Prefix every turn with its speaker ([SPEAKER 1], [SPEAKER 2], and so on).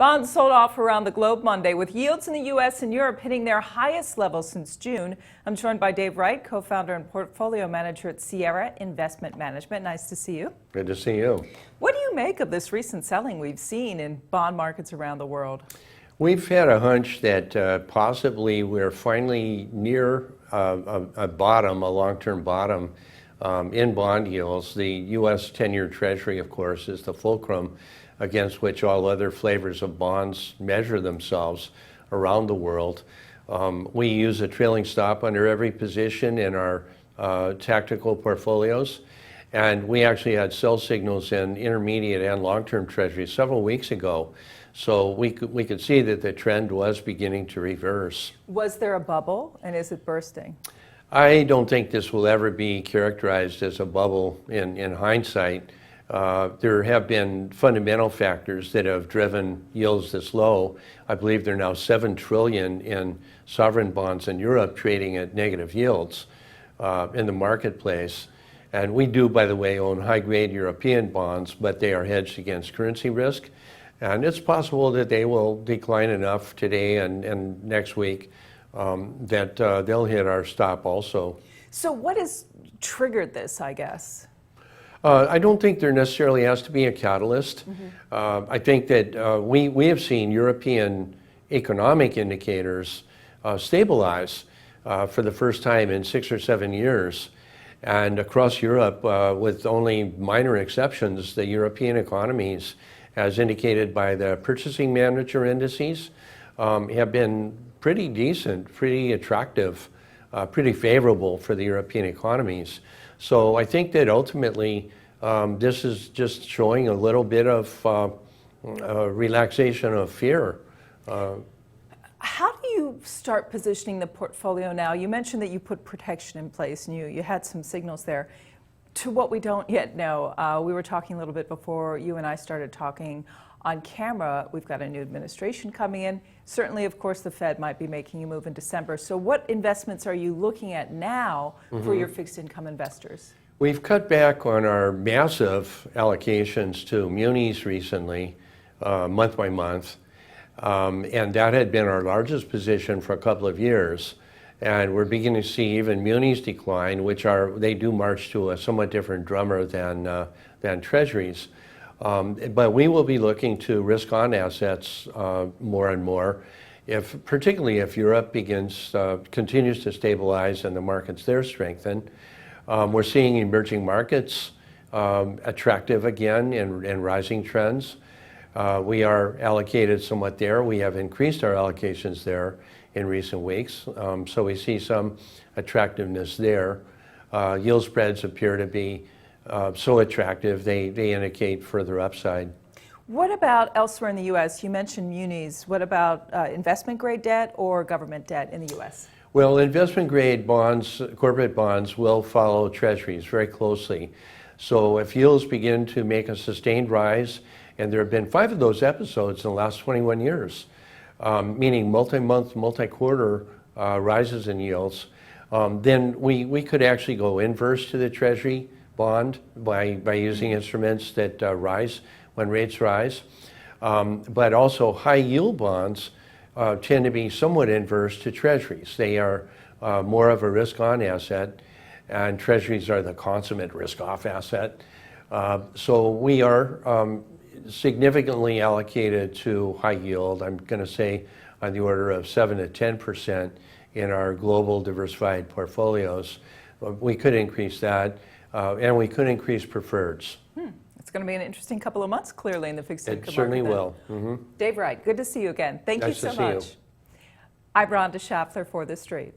[SPEAKER 1] Bonds sold off around the globe Monday, with yields in the U.S. and Europe hitting their highest levels since June. I'm joined by Dave Wright, co-founder and portfolio manager at Sierra Investment Management. Nice to see you.
[SPEAKER 2] Good to see you.
[SPEAKER 1] What do you make of this recent selling we've seen in bond markets around the world?
[SPEAKER 2] We've had a hunch that possibly we're finally near a bottom, a long-term bottom in bond yields. The U.S. 10-year Treasury, of course, is the fulcrum against which all other flavors of bonds measure themselves around the world. We use a trailing stop under every position in our tactical portfolios. And we actually had sell signals in intermediate and long-term treasuries several weeks ago. So we could see that the trend was beginning to reverse.
[SPEAKER 1] Was there a bubble, and is it bursting?
[SPEAKER 2] I don't think this will ever be characterized as a bubble in hindsight. There have been fundamental factors that have driven yields this low. I believe there are now $7 trillion in sovereign bonds in Europe trading at negative yields in the marketplace. And we do, by the way, own high-grade European bonds, but they are hedged against currency risk. And it's possible that they will decline enough today and next week that they'll hit our stop also.
[SPEAKER 1] So what has triggered this, I guess?
[SPEAKER 2] I don't think there necessarily has to be a catalyst. I think that we have seen European economic indicators stabilize for the first time in 6 or 7 years. And across Europe, with only minor exceptions, the European economies, as indicated by the purchasing manager indices, have been pretty decent, pretty attractive, pretty favorable for the European economies. So I think that ultimately this is just showing a little bit of relaxation of fear.
[SPEAKER 1] How do you start positioning the portfolio now? You mentioned that you put protection in place and you had some signals there. To what we don't yet know, we were talking a little bit before you and I started talking on camera. We've got a new administration coming in. Certainly, of course, the Fed might be making a move in December. So what investments are you looking at now for your fixed income investors?
[SPEAKER 2] We've cut back on our massive allocations to munis recently, month by month. And that had been our largest position for a couple of years. And we're beginning to see even munis decline, they do march to a somewhat different drummer than treasuries. But we will be looking to risk-on assets more and more, particularly if Europe continues to stabilize and the markets there strengthen. We're seeing emerging markets attractive again in rising trends. We are allocated somewhat there. We have increased our allocations there in recent weeks. So we see some attractiveness there. Yield spreads appear to be so attractive, they indicate further upside.
[SPEAKER 1] What about elsewhere in the U.S.? You mentioned munis. What about investment grade debt or government debt in the U.S.?
[SPEAKER 2] Well, investment grade bonds, corporate bonds, will follow treasuries very closely. So if yields begin to make a sustained rise, and there have been 5 of those episodes in the last 21 years, meaning multi-month, multi-quarter rises in yields, then we could actually go inverse to the treasury bond by using instruments that rise when rates rise. But also high yield bonds tend to be somewhat inverse to treasuries. They are more of a risk-on asset, and treasuries are the consummate risk-off asset. So we are significantly allocated to high yield. I'm going to say on the order of 7 to 10% in our global diversified portfolios. We could increase that, and we could increase preferreds.
[SPEAKER 1] It's going to be an interesting couple of months, clearly, in the fixed income market.
[SPEAKER 2] It certainly will.
[SPEAKER 1] Dave Wright, good to see you again. Thank you so much. I'm Rhonda Schaffler for The Street.